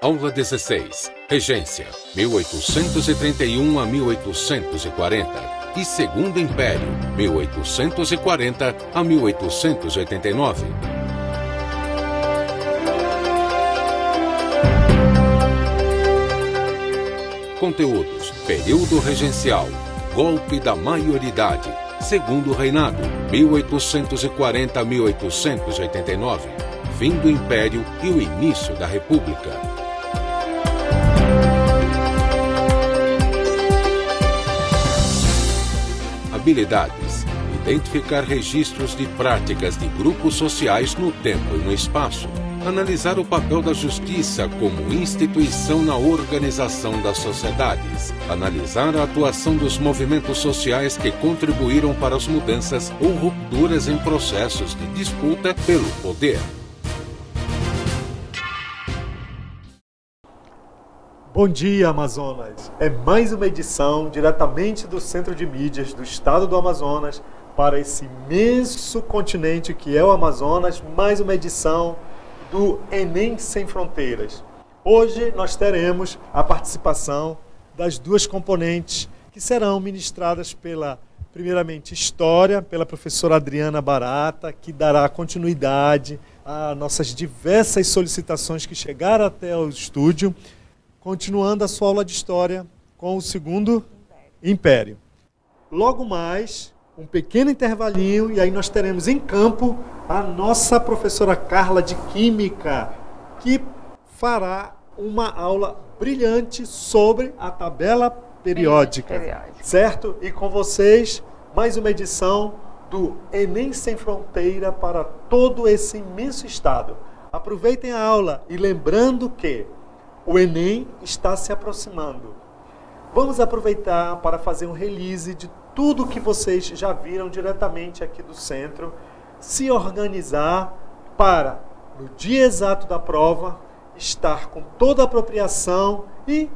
Aula 16. Regência, 1831 a 1840. E Segundo Império, 1840 a 1889. Conteúdos: período regencial, golpe da maioridade, Segundo Reinado, 1840 a 1889, fim do Império e o início da República. Habilidades: identificar registros de práticas de grupos sociais no tempo e no espaço. Analisar o papel da justiça como instituição na organização das sociedades. Analisar a atuação dos movimentos sociais que contribuíram para as mudanças ou rupturas em processos de disputa pelo poder. Bom dia, Amazonas! É mais uma edição diretamente do Centro de Mídias do Estado do Amazonas para esse imenso continente que é o Amazonas, mais uma edição do Enem Sem Fronteiras. Hoje nós teremos a participação das duas componentes que serão ministradas pela, primeiramente, História, pela professora Adriana Barata, que dará continuidade a nossas diversas solicitações que chegaram até o estúdio, continuando a sua aula de História com o Segundo Império. Logo mais, um pequeno intervalinho, e aí nós teremos em campo a nossa professora Carla de Química, que fará uma aula brilhante sobre a tabela periódica. Certo? E com vocês, mais uma edição do Enem Sem Fronteira para todo esse imenso estado. Aproveitem a aula e lembrando que o Enem está se aproximando. Vamos aproveitar para fazer um release de tudo que vocês já viram diretamente aqui do centro, se organizar para, no dia exato da prova, estar com toda a apropriação e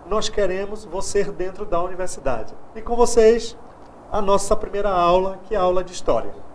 nós queremos você dentro da universidade. E com vocês, a nossa primeira aula, que é a aula de História.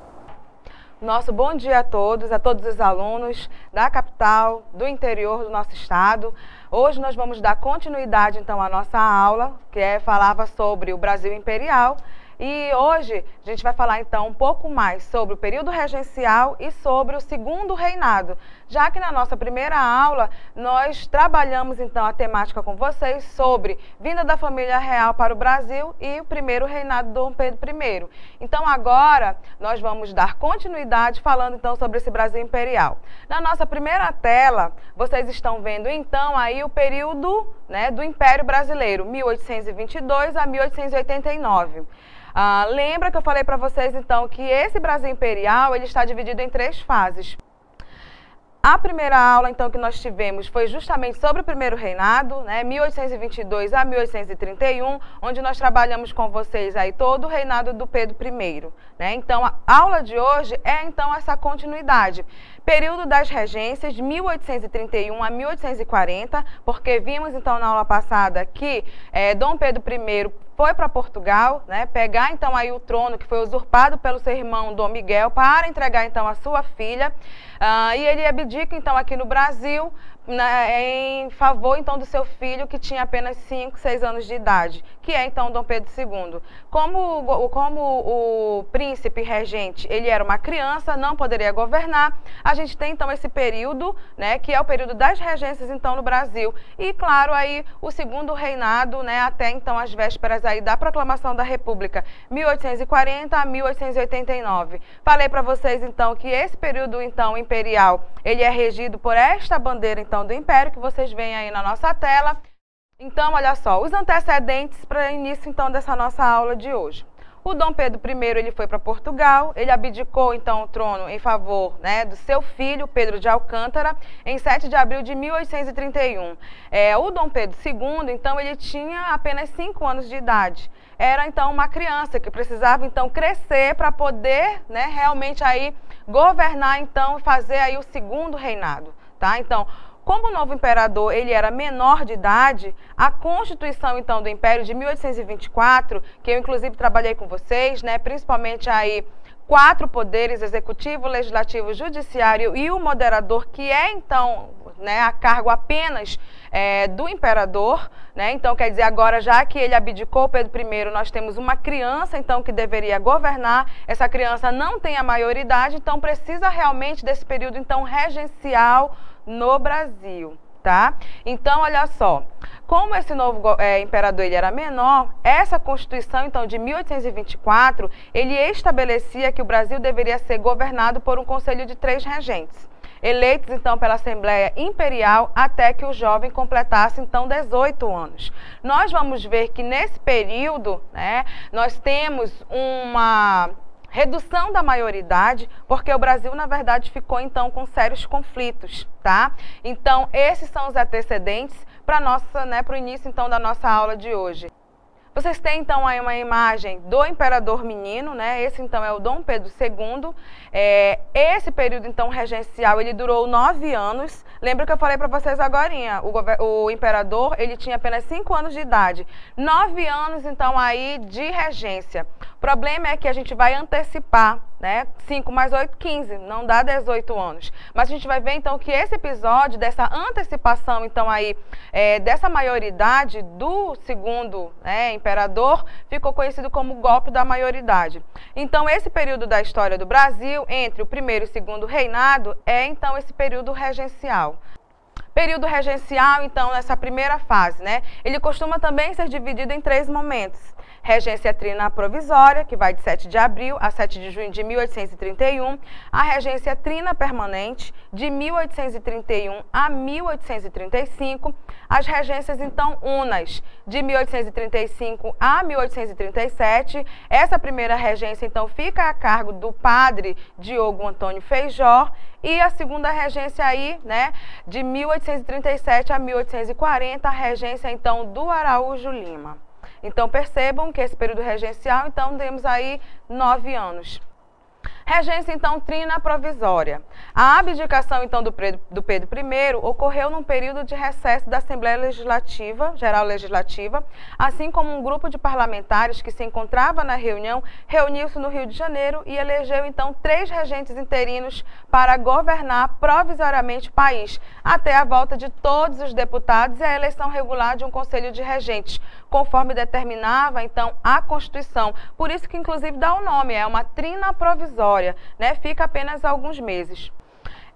Nosso bom dia a todos os alunos da capital, do interior do nosso estado. Hoje nós vamos dar continuidade então à nossa aula, que falava sobre o Brasil Imperial. E hoje a gente vai falar então um pouco mais sobre o período regencial e sobre o Segundo Reinado, já que na nossa primeira aula nós trabalhamos então a temática com vocês sobre vinda da família real para o Brasil e o primeiro reinado de Dom Pedro I. Então agora nós vamos dar continuidade falando então sobre esse Brasil Imperial. Na nossa primeira tela vocês estão vendo então aí o período, né, do Império Brasileiro, 1822 a 1889. Lembra que eu falei para vocês, então, que esse Brasil Imperial ele está dividido em 3 fases. A primeira aula, então, que nós tivemos foi justamente sobre o primeiro reinado, né, 1822 a 1831, onde nós trabalhamos com vocês aí todo o reinado do Pedro I. Né? Então, a aula de hoje é, então, essa continuidade. Período das regências, de 1831 a 1840, porque vimos, então, na aula passada que Dom Pedro I foi para Portugal, né, pegar então aí o trono que foi usurpado pelo seu irmão Dom Miguel para entregar então a sua filha, e ele abdica então aqui no Brasil, em favor então do seu filho que tinha apenas 5, 6 anos de idade, que é então Dom Pedro II. Como o príncipe regente ele era uma criança, não poderia governar, a gente tem então esse período, né, que é o período das regências então no Brasil, e claro aí o Segundo Reinado, né, até então as vésperas aí da proclamação da República, 1840 a 1889. Falei para vocês então que esse período então imperial, ele é regido por esta bandeira então do Império que vocês veem aí na nossa tela. Então, olha só, os antecedentes para início então dessa nossa aula de hoje. O Dom Pedro I ele foi para Portugal, ele abdicou então o trono em favor, né, do seu filho, Pedro de Alcântara, em 7 de abril de 1831. O Dom Pedro II, então, ele tinha apenas 5 anos de idade. Era então uma criança que precisava então crescer para poder, né, realmente aí governar então e fazer aí o Segundo Reinado, tá? Então, como o novo imperador ele era menor de idade, a Constituição então do Império de 1824, que eu inclusive trabalhei com vocês, né, principalmente aí 4 poderes, executivo, legislativo, judiciário e o moderador, que é então né, a cargo apenas do imperador, né? Então, quer dizer, agora já que ele abdicou, Pedro I, nós temos uma criança, então, que deveria governar, essa criança não tem a maioridade, então precisa realmente desse período, então, regencial no Brasil, tá? Então, olha só, como esse novo imperador ele era menor, essa Constituição, então, de 1824, ele estabelecia que o Brasil deveria ser governado por um conselho de 3 regentes, eleitos, então, pela Assembleia Imperial até que o jovem completasse, então, 18 anos. Nós vamos ver que nesse período, né, nós temos uma redução da maioridade, porque o Brasil, na verdade, ficou, então, com sérios conflitos, tá? Então, esses são os antecedentes para o início, então, da nossa aula de hoje. Vocês têm, então, aí uma imagem do imperador menino, né? Esse, então, é o Dom Pedro II. Esse período, então, regencial, ele durou 9 anos. Lembra que eu falei para vocês agorinha, o imperador, ele tinha apenas 5 anos de idade. 9 anos, então, aí de regência. O problema é que a gente vai antecipar, né? 5 mais 8, 15, não dá 18 anos. Mas a gente vai ver, então, que esse episódio, dessa antecipação, então, aí, dessa maioridade do segundo, né, imperador, ficou conhecido como golpe da maioridade. Então, esse período da história do Brasil, entre o primeiro e o segundo reinado, é, então, esse período regencial. Período regencial, então, nessa primeira fase, né? Ele costuma também ser dividido em 3 momentos. Regência trina provisória, que vai de 7 de abril a 7 de junho de 1831, a regência trina permanente, de 1831 a 1835, as regências, então, unas, de 1835 a 1837. Essa primeira regência, então, fica a cargo do padre Diogo Antônio Feijó, e a segunda regência aí, né, de 1837 a 1840, a regência, então, do Araújo Lima. Então, percebam que esse período regencial, então, temos aí 9 anos. Regência, então, trina provisória. A abdicação, então, do Pedro I ocorreu num período de recesso da Assembleia Legislativa, Geral Legislativa, assim como um grupo de parlamentares que se encontrava na reunião reuniu-se no Rio de Janeiro e elegeu, então, 3 regentes interinos para governar provisoriamente o país, até a volta de todos os deputados e a eleição regular de um conselho de regentes, conforme determinava, então, a Constituição. Por isso que, inclusive, dá o nome, é uma trina provisória, né? Fica apenas alguns meses.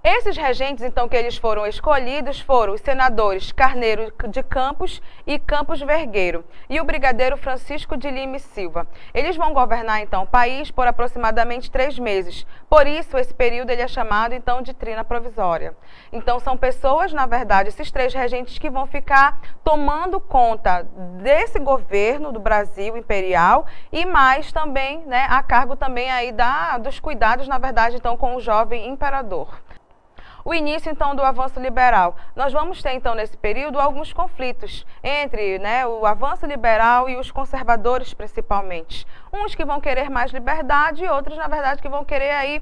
Esses regentes, então, que eles foram escolhidos foram os senadores Carneiro de Campos e Campos Vergueiro e o brigadeiro Francisco de Lima e Silva. Eles vão governar, então, o país por aproximadamente 3 meses. Por isso, esse período ele é chamado, então, de trina provisória. Então, são pessoas, na verdade, esses 3 regentes que vão ficar tomando conta desse governo do Brasil imperial e mais também, né, a cargo também aí dos cuidados, na verdade, então, com o jovem imperador. O início, então, do avanço liberal. Nós vamos ter, então, nesse período, alguns conflitos entre, né, o avanço liberal e os conservadores, principalmente. Uns que vão querer mais liberdade e outros, na verdade, que vão querer aí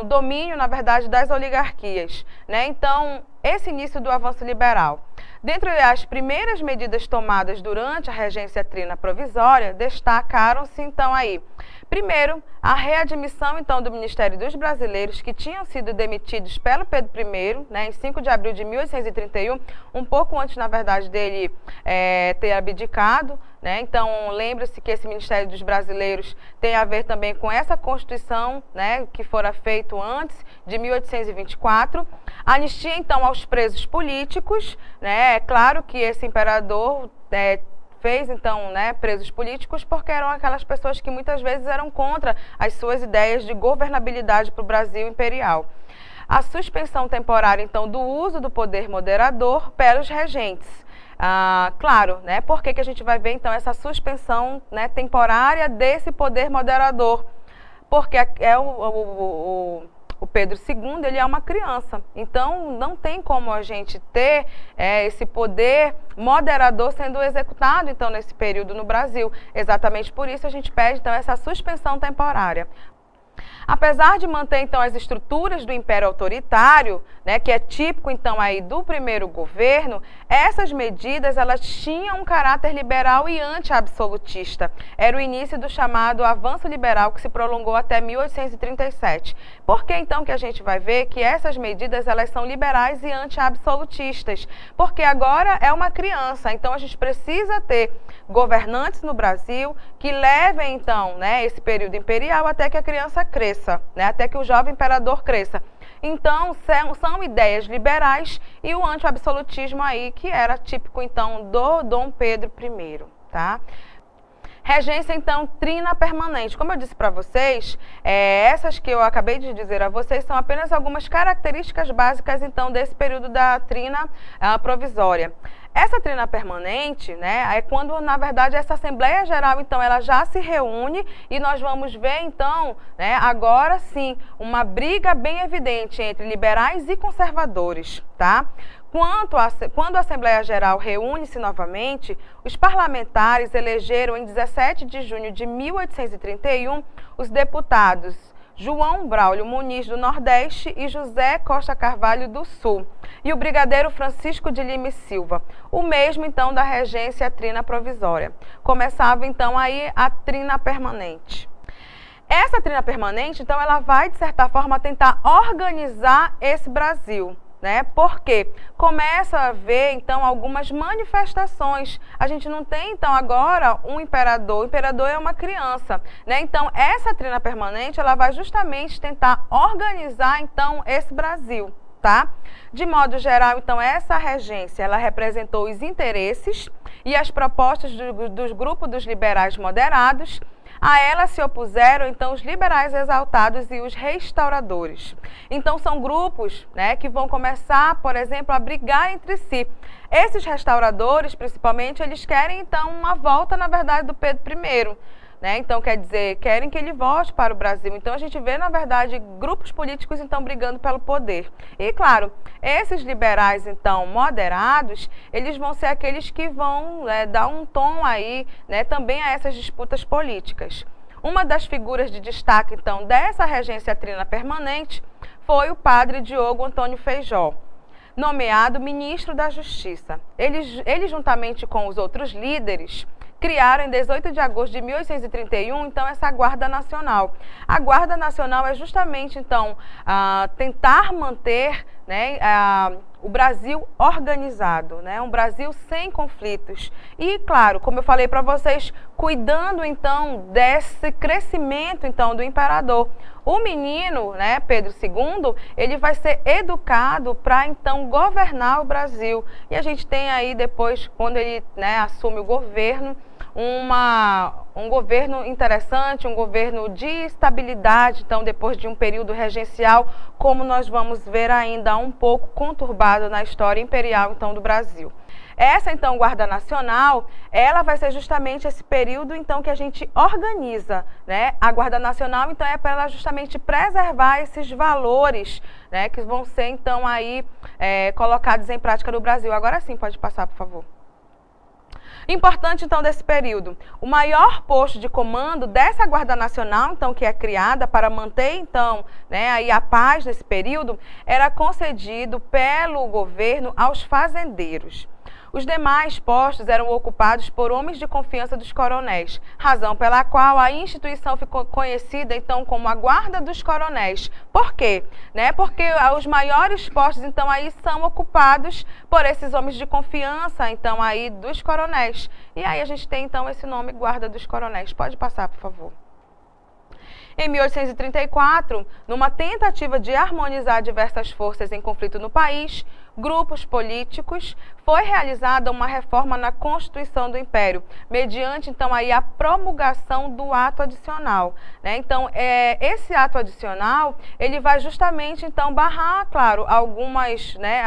o domínio, na verdade, das oligarquias, né? Então, esse início do avanço liberal. Dentre as primeiras medidas tomadas durante a regência trina provisória, destacaram-se, então, aí, primeiro, a readmissão, então, do Ministério dos Brasileiros, que tinham sido demitidos pelo Pedro I, né, em 5 de abril de 1831, um pouco antes, na verdade, dele ter abdicado, né? Então, lembre-se que esse Ministério dos Brasileiros tem a ver também com essa Constituição, né, que fora feito antes de 1824. Anistia, então, aos presos políticos, né? É claro que esse imperador fez, então, né, presos políticos porque eram aquelas pessoas que muitas vezes eram contra as suas ideias de governabilidade para o Brasil imperial. A suspensão temporária, então, do uso do poder moderador pelos regentes. Claro, né, por que a gente vai ver, então, essa suspensão, né, temporária desse poder moderador? Porque o Pedro II, ele é uma criança, então não tem como a gente ter esse poder moderador sendo executado, então, nesse período no Brasil. Exatamente por isso a gente pede, então, essa suspensão temporária. Apesar de manter, então, as estruturas do Império Autoritário, né, que é típico, então, aí do primeiro governo, essas medidas, elas tinham um caráter liberal e anti-absolutista. Era o início do chamado avanço liberal, que se prolongou até 1837. Por que, então, que a gente vai ver que essas medidas, elas são liberais e anti-absolutistas? Porque agora é uma criança, então a gente precisa ter governantes no Brasil que levem, então, né, esse período imperial até que a criança cresça, né, até que o jovem imperador cresça. Então, são ideias liberais e o anti-absolutismo aí, que era típico, então, do Dom Pedro I, tá? Regência, então, trina permanente. Como eu disse para vocês, essas que eu acabei de dizer a vocês são apenas algumas características básicas, então, desse período da trina provisória. Essa trina permanente, né, é quando, na verdade, essa Assembleia Geral, então, ela já se reúne e nós vamos ver, então, né, agora sim, uma briga bem evidente entre liberais e conservadores, tá? Quando a Assembleia Geral reúne-se novamente, os parlamentares elegeram em 17 de junho de 1831 os deputados João Braulio Muniz do Nordeste e José Costa Carvalho do Sul, e o brigadeiro Francisco de Lima e Silva, o mesmo então da regência trina provisória. Começava então aí a trina permanente. Essa trina permanente, então, ela vai, de certa forma, tentar organizar esse Brasil, né? Porque começa a haver, então, algumas manifestações. A gente não tem, então, agora um imperador. O imperador é uma criança, né? Então, essa trina permanente, ela vai justamente tentar organizar, então, esse Brasil, tá? De modo geral, então, essa regência, ela representou os interesses e as propostas dos grupos dos liberais moderados. A ela se opuseram, então, os liberais exaltados e os restauradores. Então, são grupos, né, que vão começar, por exemplo, a brigar entre si. Esses restauradores, principalmente, eles querem, então, uma volta, na verdade, do Pedro I. Né? Então, quer dizer, querem que ele volte para o Brasil. Então, a gente vê, na verdade, grupos políticos, então, brigando pelo poder. E, claro, esses liberais, então, moderados, eles vão ser aqueles que vão dar um tom aí, né, também a essas disputas políticas. Uma das figuras de destaque, então, dessa regência trina permanente foi o padre Diogo Antônio Feijó, nomeado ministro da Justiça. Ele juntamente com os outros líderes, criaram em 18 de agosto de 1831, então, essa Guarda Nacional. A Guarda Nacional é justamente, então, tentar manter, né, o Brasil organizado, né, um Brasil sem conflitos. E, claro, como eu falei para vocês, cuidando, então, desse crescimento, então, do imperador. O menino, né, Pedro II, ele vai ser educado para, então, governar o Brasil. E a gente tem aí, depois, quando ele, né, assume o governo, um governo interessante, um governo de estabilidade, então, depois de um período regencial, como nós vamos ver ainda um pouco conturbado na história imperial, então, do Brasil. Essa, então, Guarda Nacional, ela vai ser justamente esse período, então, que a gente organiza, né? A Guarda Nacional, então, é para ela justamente preservar esses valores, né, que vão ser, então, aí colocados em prática no Brasil. Agora sim, pode passar, por favor. Importante, então, desse período, o maior posto de comando dessa Guarda Nacional, então, que é criada para manter, então, né, aí a paz nesse período, era concedido pelo governo aos fazendeiros. Os demais postos eram ocupados por homens de confiança dos coronéis, razão pela qual a instituição ficou conhecida, então, como a Guarda dos Coronéis. Por quê? Né? Porque os maiores postos, então, aí são ocupados por esses homens de confiança, então, aí dos coronéis. E aí a gente tem, então, esse nome Guarda dos Coronéis. Pode passar, por favor. Em 1834, numa tentativa de harmonizar diversas forças em conflito no país, grupos políticos, foi realizada uma reforma na Constituição do Império, mediante, então, aí a promulgação do ato adicional, né? Então, esse ato adicional, ele vai justamente, então, barrar, claro, algumas, né,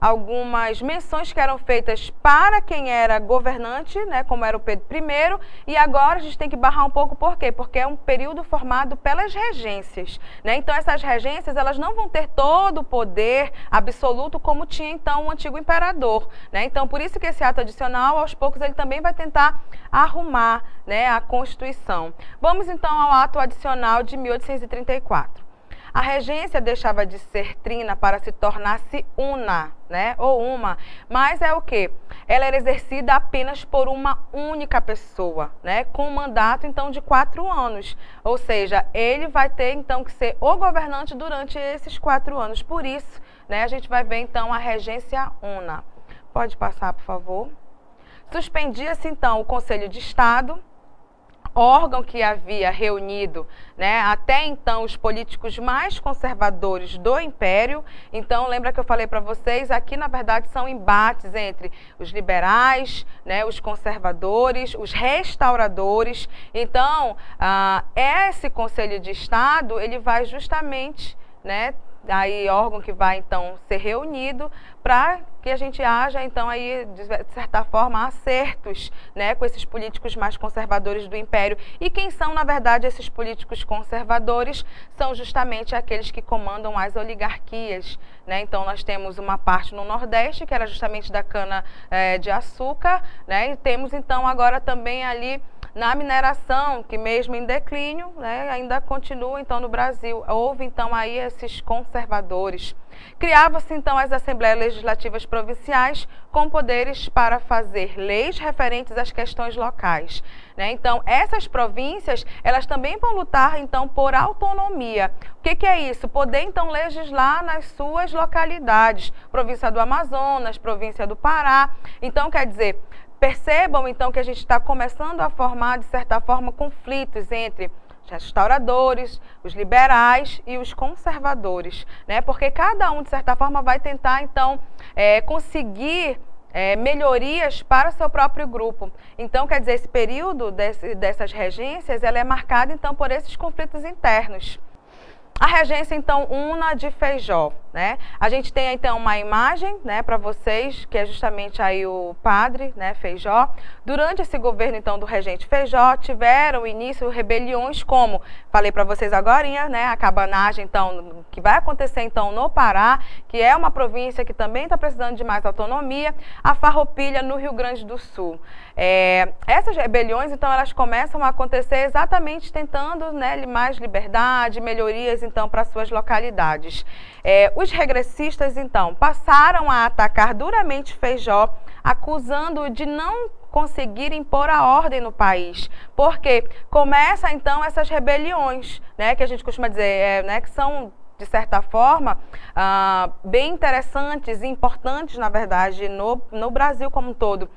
algumas menções que eram feitas para quem era governante, né, como era o Pedro I, e agora a gente tem que barrar um pouco, por quê? Porque é um período formado pelas regências, né? Então essas regências, elas não vão ter todo o poder absoluto como tinha então o antigo imperador, né? Então por isso que esse ato adicional, aos poucos, ele também vai tentar arrumar, né, a Constituição. Vamos então ao ato adicional de 1834. A regência deixava de ser trina para se tornar-se una, né, ou uma, mas é o quê? Ela era exercida apenas por uma única pessoa, né, com um mandato então de 4 anos, ou seja, ele vai ter então que ser o governante durante esses 4 anos, por isso, né, a gente vai ver então a regência una. Pode passar, por favor. Suspendia-se então o Conselho de Estado, órgão que havia reunido, né, até então os políticos mais conservadores do Império. Então, lembra que eu falei para vocês, aqui na verdade são embates entre os liberais, né, os conservadores, os restauradores. Então, esse Conselho de Estado, ele vai justamente, né, aí órgão que vai então ser reunido para que a gente haja então aí de certa forma acertos, né, com esses políticos mais conservadores do Império. E quem são na verdade esses políticos conservadores? São justamente aqueles que comandam as oligarquias, né? Então nós temos uma parte no Nordeste que era justamente da cana de açúcar, né? E temos então agora também ali na mineração, que mesmo em declínio, né, ainda continua então no Brasil. Houve então aí esses conservadores. Criava-se então as Assembleias Legislativas Provinciais com poderes para fazer leis referentes às questões locais, né? Então essas províncias, elas também vão lutar então por autonomia. O que é isso? Poder então legislar nas suas localidades, província do Amazonas, província do Pará. Então quer dizer, percebam então que a gente está começando a formar de certa forma conflitos entre os restauradores, os liberais e os conservadores, né? Porque cada um, de certa forma, vai tentar, então, conseguir melhorias para o seu próprio grupo. Então, quer dizer, esse período dessas regências, ela é marcada, então, por esses conflitos internos. A regência, então, una de Feijó, né? A gente tem, então, uma imagem, né, para vocês, que é justamente aí o padre, né, Feijó. Durante esse governo, então, do regente Feijó, tiveram início rebeliões como, falei para vocês agora, né, a cabanagem, então, que vai acontecer, então, no Pará, que é uma província que também está precisando de mais autonomia, a Farroupilha, no Rio Grande do Sul. Essas rebeliões, então, elas começam a acontecer exatamente tentando, né, mais liberdade, melhorias, então, para suas localidades. Os regressistas, então, passaram a atacar duramente Feijó, acusando-o de não conseguir impor a ordem no país, porque começa, então, essas rebeliões, né, que a gente costuma dizer, né, que são, de certa forma, bem interessantes e importantes, na verdade, no Brasil como um todo.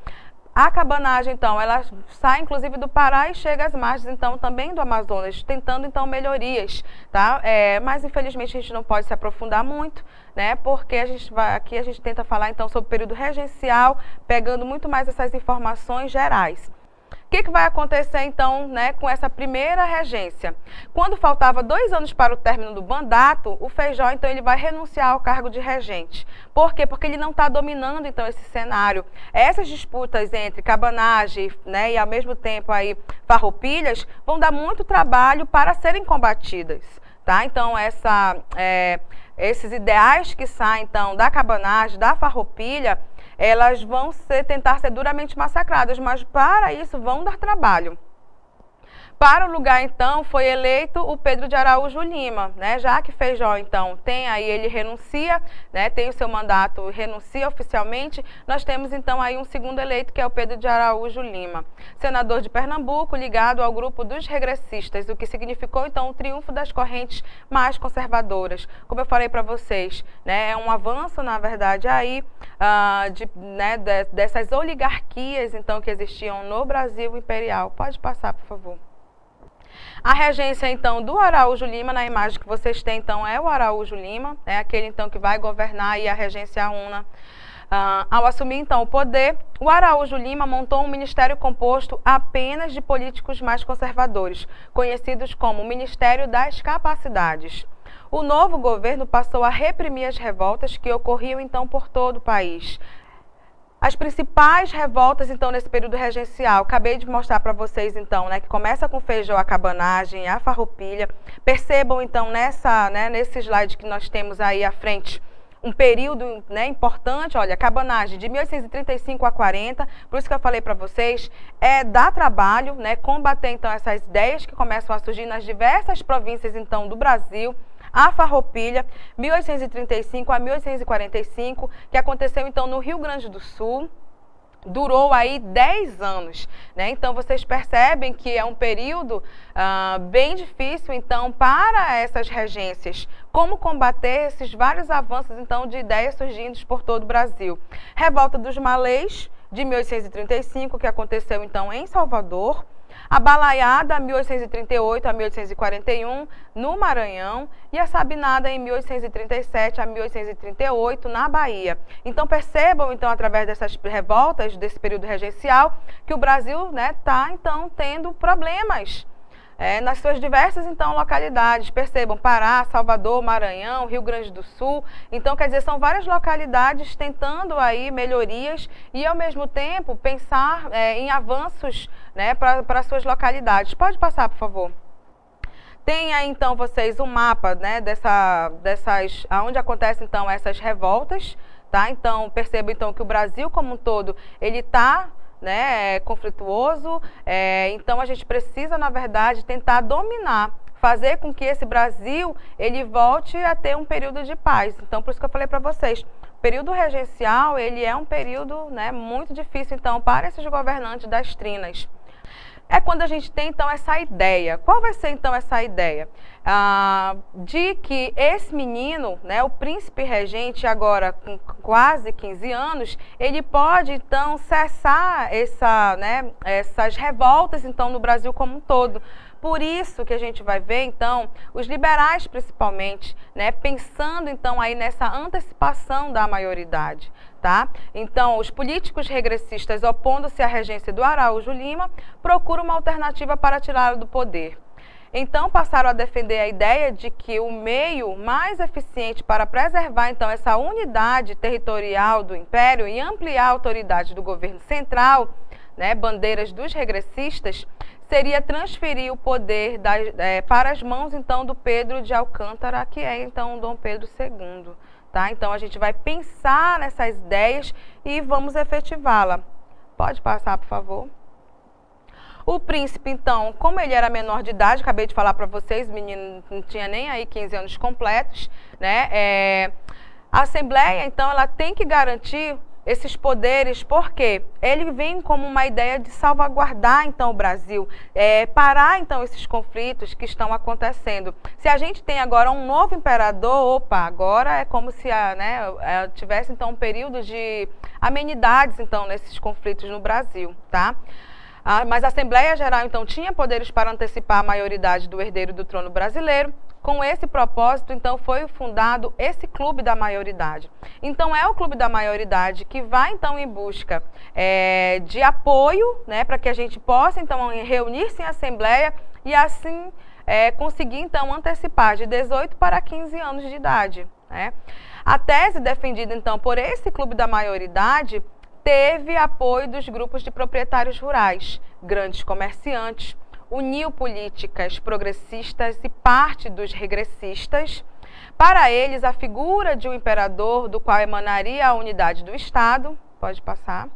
A cabanagem, então, ela sai inclusive do Pará e chega às margens, então, também do Amazonas, tentando, então, melhorias, tá? Mas, infelizmente, a gente não pode se aprofundar muito, né? Porque aqui a gente tenta falar, então, sobre o período regencial, pegando muito mais essas informações gerais. O que vai acontecer, então, né, com essa primeira regência? Quando faltava 2 anos para o término do mandato, o Feijó, então, ele vai renunciar ao cargo de regente. Por quê? Porque ele não está dominando, então, esse cenário. Essas disputas entre cabanagem, né, e, ao mesmo tempo, aí, farroupilhas, vão dar muito trabalho para serem combatidas, tá? Então, esses ideais que saem, então, da cabanagem, da farroupilha, elas vão tentar ser duramente massacradas, mas para isso vão dar trabalho. Para o lugar, então, foi eleito o Pedro de Araújo Lima, né? Já que Feijó, então, ele renuncia, né? Tem o seu mandato, renuncia oficialmente, nós temos, então, aí um segundo eleito, que é o Pedro de Araújo Lima, senador de Pernambuco, ligado ao grupo dos regressistas, o que significou, então, o triunfo das correntes mais conservadoras. Como eu falei para vocês, né? É um avanço, na verdade, aí, dessas oligarquias, então, que existiam no Brasil imperial. Pode passar, por favor. A regência, então, do Araújo Lima, na imagem que vocês têm, então, é o Araújo Lima, é aquele, então, que vai governar aí a regência una. Ao assumir, então, o poder, o Araújo Lima montou um ministério composto apenas de políticos mais conservadores, conhecidos como Ministério das Capacidades. o novo governo passou a reprimir as revoltas que ocorriam então por todo o país. As principais revoltas, então, nesse período regencial, acabei de mostrar para vocês, então, né, que começa com feijão, a cabanagem, a farroupilha. Percebam, então, nesse slide que nós temos aí à frente, um período, né, importante, olha, a cabanagem de 1835 a 40, por isso que eu falei para vocês, dá trabalho, né, combater, então, essas ideias que começam a surgir nas diversas províncias, então, do Brasil. A farroupilha, 1835 a 1845, que aconteceu então no Rio Grande do Sul, durou aí 10 anos, né? Então vocês percebem que é um período bem difícil então para essas regências. Como combater esses vários avanços então de ideias surgindo por todo o Brasil. Revolta dos Malês, de 1835, que aconteceu então em Salvador. A Balaiada, 1838 a 1841, no Maranhão, e a Sabinada, em 1837 a 1838, na Bahia. Então, percebam, então, através dessas revoltas, desse período regencial, que o Brasil está, então, tendo problemas nas suas diversas, então, localidades. Percebam, Pará, Salvador, Maranhão, Rio Grande do Sul. Então, quer dizer, são várias localidades tentando aí melhorias e, ao mesmo tempo, pensar em avanços, né, para suas localidades. Pode passar, por favor. Tem aí, então, vocês um mapa, né, onde acontecem, então, essas revoltas, tá? Então, percebam, então, que o Brasil como um todo, ele está, né, conflituoso, então a gente precisa, na verdade, tentar dominar, fazer com que esse Brasil, ele volte a ter um período de paz. Então, por isso que eu falei para vocês, o período regencial, ele é um período, né, muito difícil, então, para esses governantes das trinas. É quando a gente tem, então, essa ideia. Qual vai ser, então, essa ideia? De que esse menino, né, o príncipe regente, agora com quase 15 anos, ele pode, então, cessar essas revoltas, então, no Brasil como um todo. Por isso que a gente vai ver, então, os liberais, principalmente, né, pensando, então, aí nessa antecipação da maioridade. Tá? Então, os políticos regressistas, opondo-se à regência do Araújo Lima, procuram uma alternativa para tirá-lo do poder. Então, passaram a defender a ideia de que o meio mais eficiente para preservar, então, essa unidade territorial do Império e ampliar a autoridade do governo central, né, bandeiras dos regressistas, seria transferir o poder para as mãos, então, do Pedro de Alcântara, que é, então, Dom Pedro II. Tá? Então, a gente vai pensar nessas ideias e vamos efetivá-la. Pode passar, por favor. O príncipe, então, como ele era menor de idade, acabei de falar para vocês, o menino não tinha nem aí 15 anos completos, né? A Assembleia, então, ela tem que garantir esses poderes, porque ele vem como uma ideia de salvaguardar, então, o Brasil, parar, então, esses conflitos que estão acontecendo. Se a gente tem agora um novo imperador, opa, agora é como se tivesse, então, um período de amenidades, então, nesses conflitos no Brasil, tá? Mas a Assembleia Geral, então, tinha poderes para antecipar a maioridade do herdeiro do trono brasileiro. Com esse propósito, então, foi fundado esse Clube da Maioridade. Então, é o Clube da Maioridade que vai, então, em busca de apoio, né, para que a gente possa, então, reunir-se em Assembleia e, assim, conseguir, então, antecipar de 18 para 15 anos de idade, né? A tese defendida, então, por esse Clube da Maioridade teve apoio dos grupos de proprietários rurais, grandes comerciantes, uniu políticas progressistas e parte dos regressistas. Para eles, a figura de um imperador, do qual emanaria a unidade do Estado, pode passar,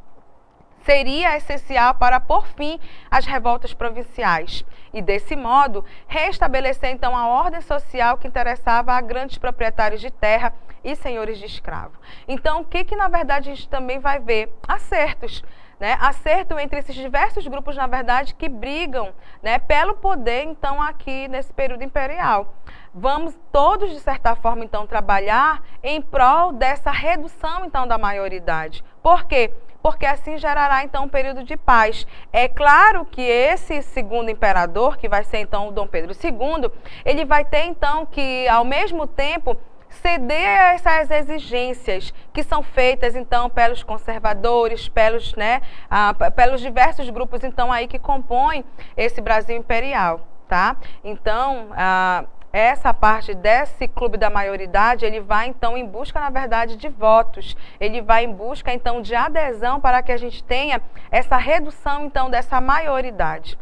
seria essencial para pôr fim às revoltas provinciais e, desse modo, restabelecer, então, a ordem social que interessava a grandes proprietários de terra e senhores de escravo. Então, o que na verdade, a gente também vai ver? Acertos. Né, acerto entre esses diversos grupos, na verdade, que brigam, né, pelo poder, então, aqui nesse período imperial. Vamos todos, de certa forma, então, trabalhar em prol dessa redução, então, da maioridade. Por quê? Porque assim gerará, então, um período de paz. É claro que esse segundo imperador, que vai ser, então, o Dom Pedro II, ele vai ter, então, que, ao mesmo tempo, ceder a essas exigências que são feitas, então, pelos conservadores, pelos diversos grupos, então, aí que compõem esse Brasil imperial, tá? Então, essa parte desse clube da maioridade, ele vai então em busca, na verdade, de votos. Ele vai em busca então de adesão para que a gente tenha essa redução então dessa maioridade.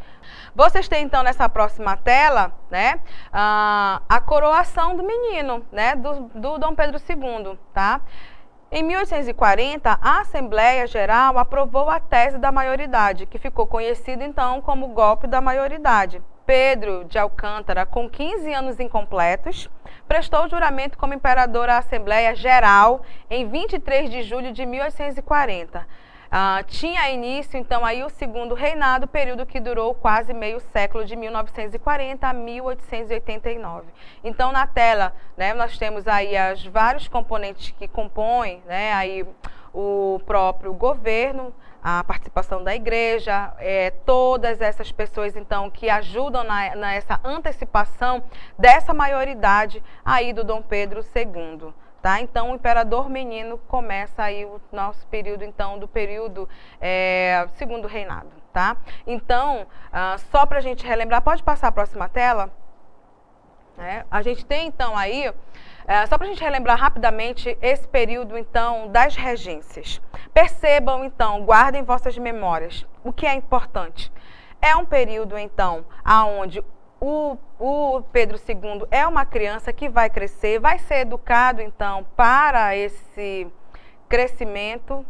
Vocês têm então nessa próxima tela, né, a coroação do menino, né, do Dom Pedro II, tá? Em 1840, a Assembleia Geral aprovou a tese da maioridade, que ficou conhecida então como golpe da maioridade. Pedro de Alcântara, com 15 anos incompletos, prestou juramento como imperador à Assembleia Geral em 23 de julho de 1840. Tinha início, então, aí o segundo reinado, período que durou quase meio século, de 1940 a 1889. Então, na tela, né, nós temos aí os vários componentes que compõem, né, aí o próprio governo, a participação da igreja, todas essas pessoas, então, que ajudam nessa antecipação dessa maioridade aí do Dom Pedro II. Tá? Então, o imperador menino começa aí o nosso período, então, do período segundo reinado, tá? Então, só para a gente relembrar, pode passar a próxima tela? A gente tem, então, aí, só para a gente relembrar rapidamente esse período, então, das regências. Percebam, então, guardem vossas memórias, o que é importante. É um período, então, onde o Pedro II é uma criança que vai crescer, vai ser educado, então, para esse crescimento,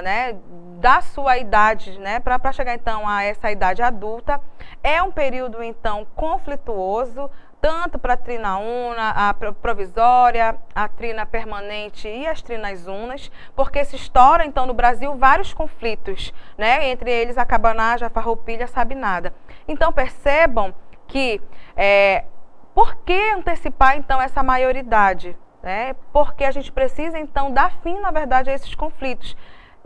né, da sua idade, né, para chegar, então, a essa idade adulta. É um período, então, conflituoso, tanto para a trina una, a provisória, a trina permanente e as trinas unas, porque se estoura, então, no Brasil vários conflitos, né, entre eles a cabanagem, a farroupilha, a sabinada. Então, percebam que, por que antecipar, então, essa maioridade? Porque a gente precisa, então, dar fim, na verdade, a esses conflitos.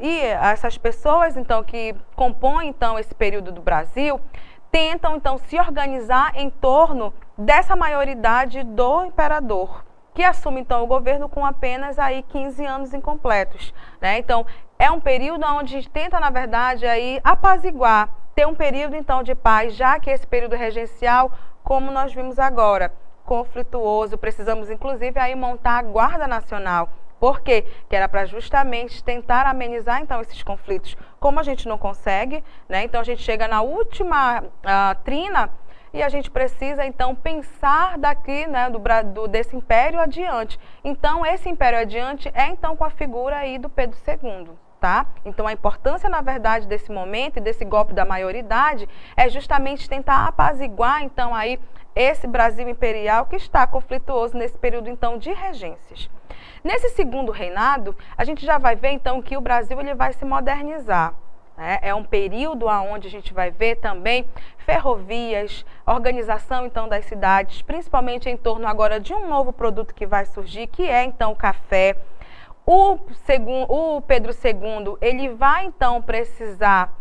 E essas pessoas, então, que compõem, então, esse período do Brasil, tentam, então, se organizar em torno dessa maioridade do imperador, que assume, então, o governo com apenas aí 15 anos incompletos, né? Então, é um período onde a gente tenta, na verdade, aí apaziguar, ter um período, então, de paz, já que esse período regencial, como nós vimos agora, conflituoso, precisamos, inclusive, aí montar a Guarda Nacional. Por quê? Que era para justamente tentar amenizar, então, esses conflitos. Como a gente não consegue, né? Então, a gente chega na última trina e a gente precisa, então, pensar daqui, né, desse império adiante. Então, esse império adiante é, então, com a figura aí do Pedro II. Tá? Então, a importância, na verdade, desse momento e desse golpe da maioridade é justamente tentar apaziguar, então, aí esse Brasil imperial que está conflituoso nesse período, então, de regências. Nesse segundo reinado, a gente já vai ver, então, que o Brasil ele vai se modernizar. É um período onde a gente vai ver também ferrovias, organização, então, das cidades, principalmente em torno agora de um novo produto que vai surgir, que é, então, o café. O Pedro II, ele vai, então, precisar,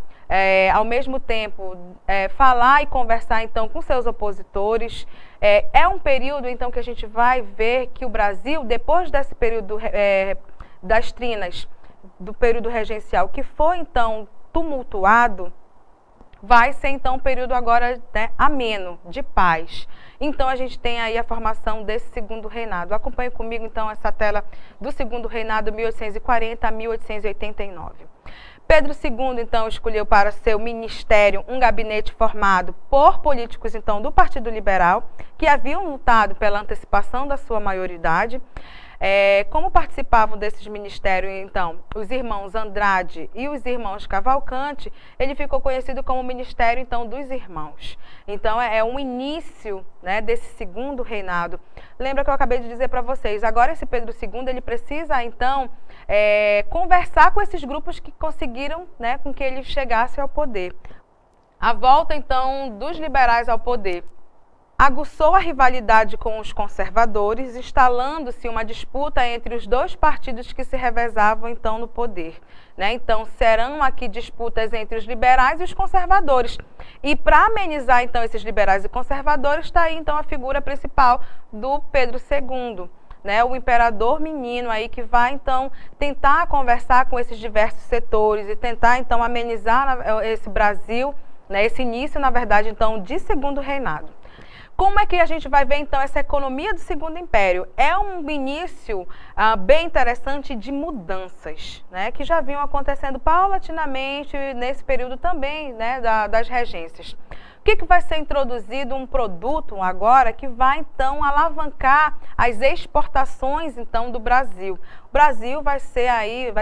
ao mesmo tempo, falar e conversar, então, com seus opositores. É um período, então, que a gente vai ver que o Brasil, depois desse período das trinas, do período regencial, que foi, então, tumultuado, vai ser, então, um período agora, né, ameno, de paz. Então, a gente tem aí a formação desse segundo reinado. Acompanhe comigo, então, essa tela do segundo reinado, 1840 a 1889. Pedro II, então, escolheu para seu ministério um gabinete formado por políticos, então, do Partido Liberal, que haviam lutado pela antecipação da sua maioridade. Como participavam desses ministérios, então, os irmãos Andrade e os irmãos Cavalcante, ele ficou conhecido como Ministério, então, dos Irmãos. Então, é um início, né, desse segundo reinado. Lembra que eu acabei de dizer para vocês, agora esse Pedro II, ele precisa, então, conversar com esses grupos que conseguiram, né, com que ele chegasse ao poder. A volta, então, dos liberais ao poder aguçou a rivalidade com os conservadores, instalando-se uma disputa entre os dois partidos que se revezavam, então, no poder. Né? Então, serão aqui disputas entre os liberais e os conservadores. E para amenizar, então, esses liberais e conservadores, está aí, então, a figura principal do Pedro II. Né, o imperador menino aí que vai, então, tentar conversar com esses diversos setores e tentar, então, amenizar esse Brasil, né, esse início, na verdade, então, de segundo reinado. Como é que a gente vai ver, então, essa economia do Segundo Império? É um início bem interessante de mudanças, né, que já vinham acontecendo paulatinamente nesse período também, né, das regências. O que vai ser introduzido? Um produto agora que vai, então, alavancar as exportações, então, do Brasil. O Brasil vai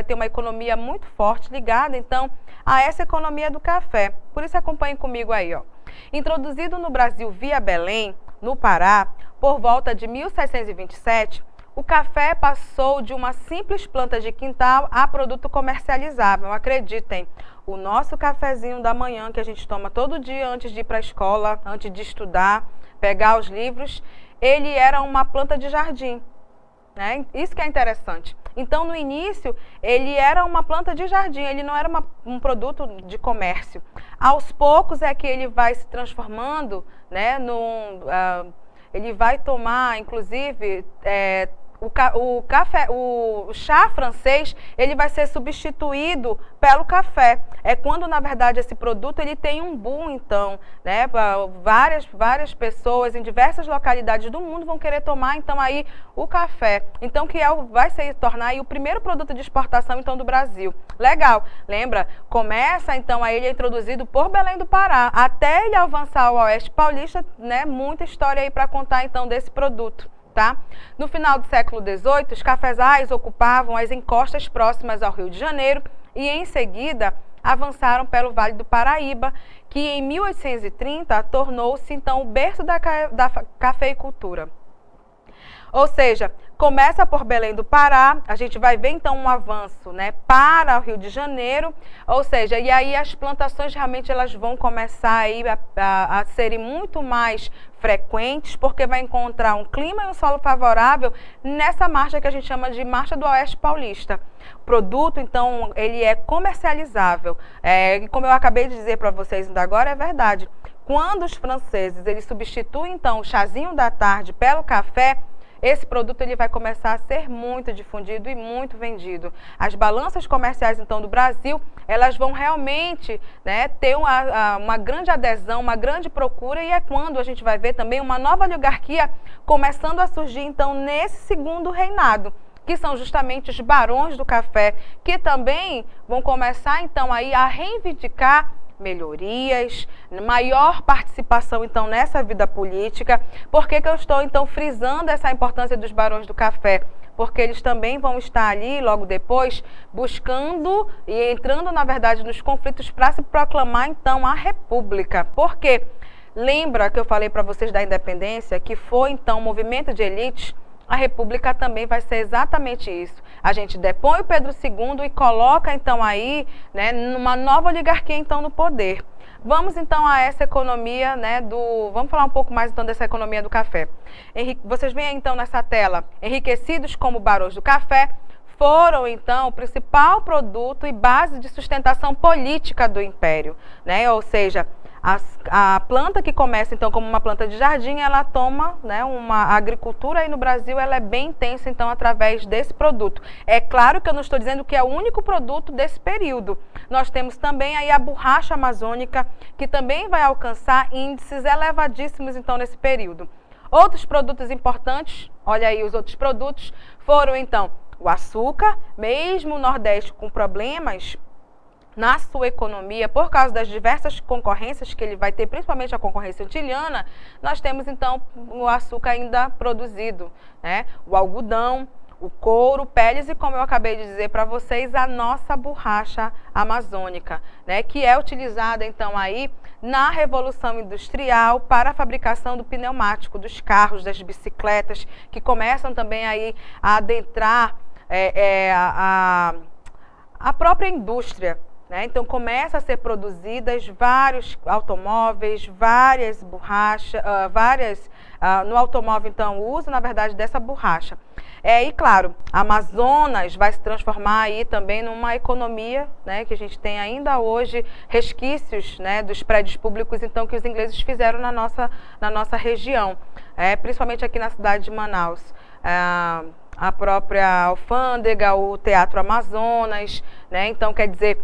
ter uma economia muito forte ligada, então, a essa economia do café. Por isso, acompanhem comigo aí, ó. Introduzido no Brasil via Belém, no Pará, por volta de 1727, o café passou de uma simples planta de quintal a produto comercializável. Acreditem, o nosso cafezinho da manhã que a gente toma todo dia antes de ir para a escola, antes de estudar, pegar os livros, ele era uma planta de jardim, né? Isso que é interessante. Então, no início, ele era uma planta de jardim, ele não era um produto de comércio. Aos poucos é que ele vai se transformando, né, ele vai tomar, inclusive, o chá francês, ele vai ser substituído pelo café. É quando, na verdade, esse produto ele tem um boom, então, né? Várias pessoas em diversas localidades do mundo vão querer tomar, então, aí o café. Então, que vai se tornar aí o primeiro produto de exportação, então, do Brasil. Legal. Lembra? Começa, então, aí ele é introduzido por Belém do Pará, até ele avançar ao Oeste Paulista, né? Muita história aí para contar, então, desse produto. Tá? No final do século XVIII, os cafezais ocupavam as encostas próximas ao Rio de Janeiro e, em seguida, avançaram pelo Vale do Paraíba, que em 1830 tornou-se, então, o berço da cafeicultura. Ou seja, começa por Belém do Pará, a gente vai ver então um avanço, né, para o Rio de Janeiro, ou seja, e aí as plantações realmente elas vão começar aí a serem muito mais frequentes, porque vai encontrar um clima e um solo favorável nessa marcha que a gente chama de Marcha do Oeste Paulista. O produto, então, ele é comercializável. Como eu acabei de dizer para vocês ainda agora, é verdade. Quando os franceses eles substituem, então, o chazinho da tarde pelo café, esse produto ele vai começar a ser muito difundido e muito vendido. As balanças comerciais, então, do Brasil, elas vão realmente, né, ter uma grande adesão, uma grande procura, e é quando a gente vai ver também uma nova oligarquia começando a surgir, então, nesse segundo reinado, que são justamente os barões do café, que também vão começar, então, aí a reivindicar melhorias, maior participação, então, nessa vida política. Por que eu estou, então, frisando essa importância dos barões do café? Porque eles também vão estar ali, logo depois, buscando e entrando, na verdade, nos conflitos para se proclamar, então, a República. Por quê? Lembra que eu falei para vocês da independência, que foi, então, um movimento de elites? A República também vai ser exatamente isso. A gente depõe o Pedro II e coloca, então, aí, né, numa nova oligarquia, então, no poder. Vamos, então, a essa economia, né, Vamos falar um pouco mais, então, dessa economia do café. Vocês veem, então, nessa tela, enriquecidos como barões do café, foram, então, o principal produto e base de sustentação política do Império, né? Ou seja, a planta que começa, então, como uma planta de jardim, ela toma, né, a agricultura aí no Brasil, ela é bem intensa, então, através desse produto. É claro que eu não estou dizendo que é o único produto desse período. Nós temos também aí a borracha amazônica, que também vai alcançar índices elevadíssimos, então, nesse período. Outros produtos importantes, olha aí os outros produtos, foram, então, o açúcar, mesmo o Nordeste com problemas na sua economia, por causa das diversas concorrências que ele vai ter, principalmente a concorrência antiliana, nós temos, então, o açúcar ainda produzido, né? O algodão, o couro, peles e, como eu acabei de dizer para vocês, a nossa borracha amazônica, né? Que é utilizada, então, aí na Revolução Industrial para a fabricação do pneumático, dos carros, das bicicletas, que começam também aí a adentrar a própria indústria, né? Então, começa a ser produzidas vários automóveis, várias borrachas, no automóvel, então, o uso, na verdade, dessa borracha. E, claro, a Amazonas vai se transformar aí também numa economia, né, que a gente tem ainda hoje resquícios, né, dos prédios públicos, então, que os ingleses fizeram na nossa região, principalmente aqui na cidade de Manaus. A própria alfândega, o Teatro Amazonas, né? Então, quer dizer,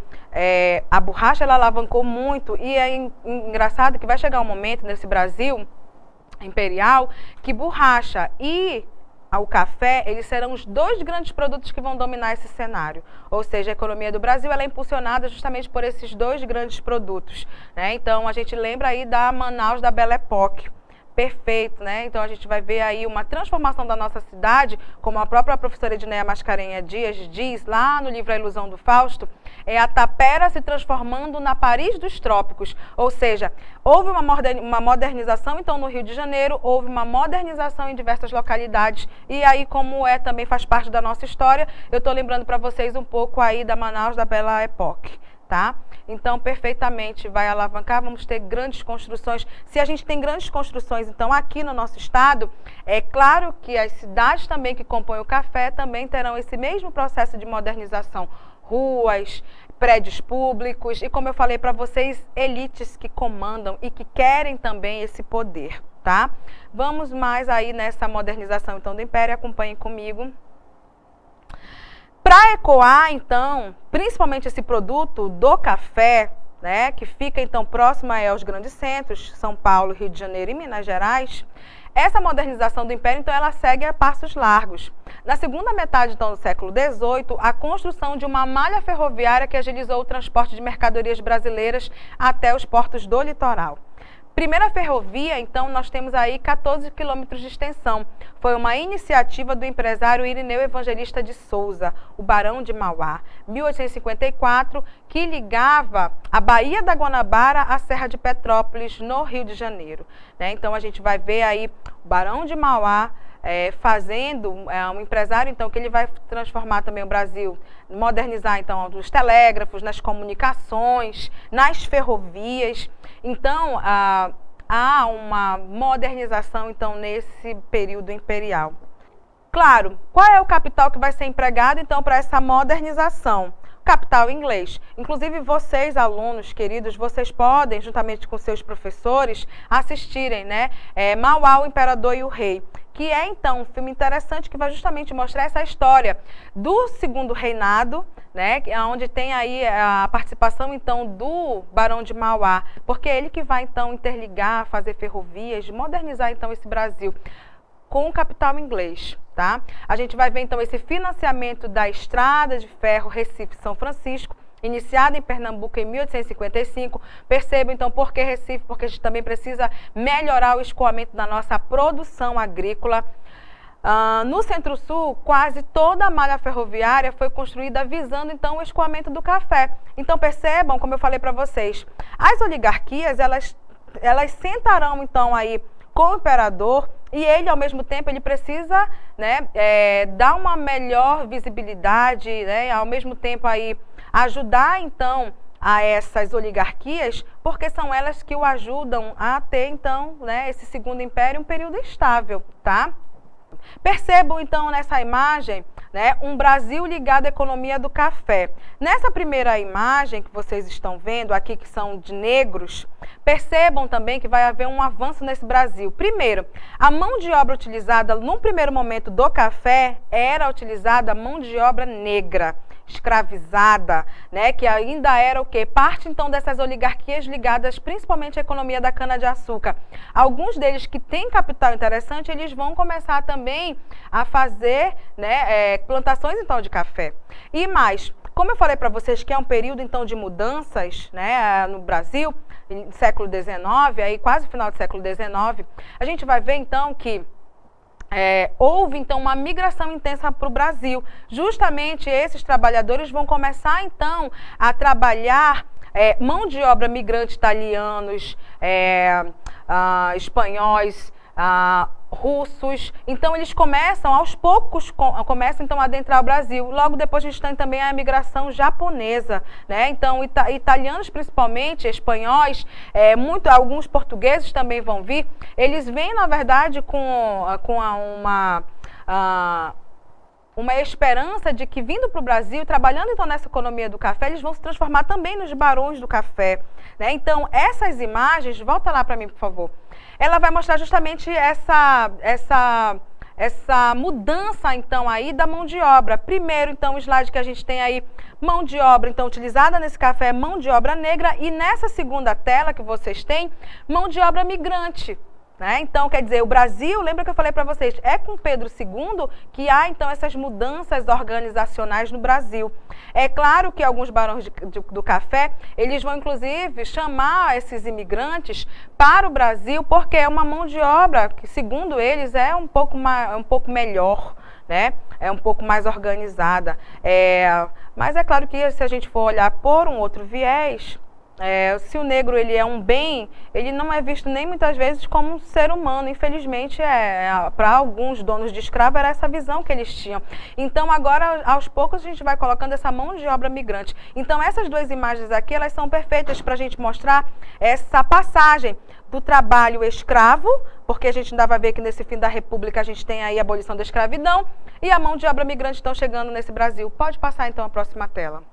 a borracha ela alavancou muito, e é engraçado que vai chegar um momento nesse Brasil imperial, que borracha e o café, eles serão os dois grandes produtos que vão dominar esse cenário. Ou seja, a economia do Brasil ela é impulsionada justamente por esses dois grandes produtos, né? Então, a gente lembra aí da Manaus da Belle Époque. Perfeito, né? Então a gente vai ver aí uma transformação da nossa cidade, como a própria professora Edneia Mascarenhas Dias diz lá no livro A Ilusão do Fausto, é a Tapera se transformando na Paris dos trópicos. Ou seja, houve uma modernização então no Rio de Janeiro, houve uma modernização em diversas localidades e aí como também faz parte da nossa história, eu estou lembrando para vocês um pouco aí da Manaus da Belle Époque, tá? Então, perfeitamente vai alavancar, vamos ter grandes construções. Se a gente tem grandes construções, então, aqui no nosso estado, é claro que as cidades também que compõem o café também terão esse mesmo processo de modernização. Ruas, prédios públicos e, como eu falei para vocês, elites que comandam e que querem também esse poder, tá? Vamos mais aí nessa modernização, então, do Império, acompanhem comigo. Para ecoar, então, principalmente esse produto do café, né, que fica, então, próximo aos grandes centros, São Paulo, Rio de Janeiro e Minas Gerais, essa modernização do Império, então, ela segue a passos largos. Na segunda metade, então, do século XVIII, a construção de uma malha ferroviária que agilizou o transporte de mercadorias brasileiras até os portos do litoral. Primeira ferrovia, então, nós temos aí 14 quilômetros de extensão. Foi uma iniciativa do empresário Irineu Evangelista de Souza, o Barão de Mauá, 1854, que ligava a Baía da Guanabara à Serra de Petrópolis, no Rio de Janeiro, né? Então, a gente vai ver aí o Barão de Mauá fazendo um empresário, então, que ele vai transformar também o Brasil, modernizar, então, os telégrafos, nas comunicações, nas ferrovias. Então, há uma modernização, então, nesse período imperial. Claro, qual é o capital que vai ser empregado, então, para essa modernização? Capital inglês. Inclusive, vocês, alunos queridos, vocês podem, juntamente com seus professores, assistirem, né? Mauá, o Imperador e o Rei, que é, então, um filme interessante que vai justamente mostrar essa história do segundo reinado, né? Onde tem aí a participação, então, do Barão de Mauá, porque é ele que vai, então, interligar, fazer ferrovias, modernizar, então, esse Brasil com o capital inglês, tá? A gente vai ver, então, esse financiamento da estrada de ferro Recife-São Francisco, iniciada em Pernambuco em 1855. Percebam, então, por que Recife? Porque a gente também precisa melhorar o escoamento da nossa produção agrícola. No Centro-Sul, quase toda a malha ferroviária foi construída visando, então, o escoamento do café. Então, percebam, como eu falei para vocês, as oligarquias, elas sentarão, então, aí com o imperador e ele, ao mesmo tempo, ele precisa, né, dar uma melhor visibilidade, né, ao mesmo tempo, aí, ajudar, então, a essas oligarquias, porque são elas que o ajudam a ter, então, né, esse segundo império, um período estável, tá? Percebam, então, nessa imagem, né, um Brasil ligado à economia do café. Nessa primeira imagem que vocês estão vendo aqui, que são de negros, percebam também que vai haver um avanço nesse Brasil. Primeiro, a mão de obra utilizada num primeiro momento do café era utilizada mão de obra negra, escravizada, né, que ainda era o quê? Parte, então, dessas oligarquias ligadas principalmente à economia da cana-de-açúcar. Alguns deles que têm capital interessante, eles vão começar também a fazer, né, plantações, então, de café. E mais, como eu falei para vocês que é um período, então, de mudanças, né, no Brasil, no século XIX, aí quase final do século XIX, a gente vai ver, então, que houve, então, uma migração intensa para o Brasil. Justamente esses trabalhadores vão começar, então, a trabalhar mão de obra migrante italianos, espanhóis, russos. Então, eles começam, aos poucos, começam, então, a adentrar o Brasil. Logo depois, a gente tem também a imigração japonesa, né? Então, italianos, principalmente, espanhóis, alguns portugueses também vão vir. Eles vêm, na verdade, com uma esperança de que, vindo para o Brasil, trabalhando, então, nessa economia do café, eles vão se transformar também nos barões do café, né? Então, essas imagens, volta lá para mim, por favor, ela vai mostrar justamente essa mudança, então, aí da mão de obra. Primeiro, então, o slide que a gente tem aí, mão de obra, então, utilizada nesse café, mão de obra negra, e nessa segunda tela que vocês têm, mão de obra migrante. né? Então, quer dizer, o Brasil, lembra que eu falei para vocês, é com Pedro II que há, então, essas mudanças organizacionais no Brasil. É claro que alguns barões do café, eles vão, inclusive, chamar esses imigrantes para o Brasil, porque é uma mão de obra que, segundo eles, é um pouco melhor, né? É um pouco mais organizada. Mas é claro que se a gente for olhar por um outro viés, se o negro ele é um bem, ele não é visto nem muitas vezes como um ser humano. Infelizmente, para alguns donos de escravo era essa visão que eles tinham. Então agora, aos poucos, a gente vai colocando essa mão de obra migrante. Então essas duas imagens aqui, elas são perfeitas para a gente mostrar essa passagem do trabalho escravo, porque a gente ainda vai ver que nesse fim da República a gente tem aí a abolição da escravidão, e a mão de obra migrante estão chegando nesse Brasil. Pode passar então a próxima tela.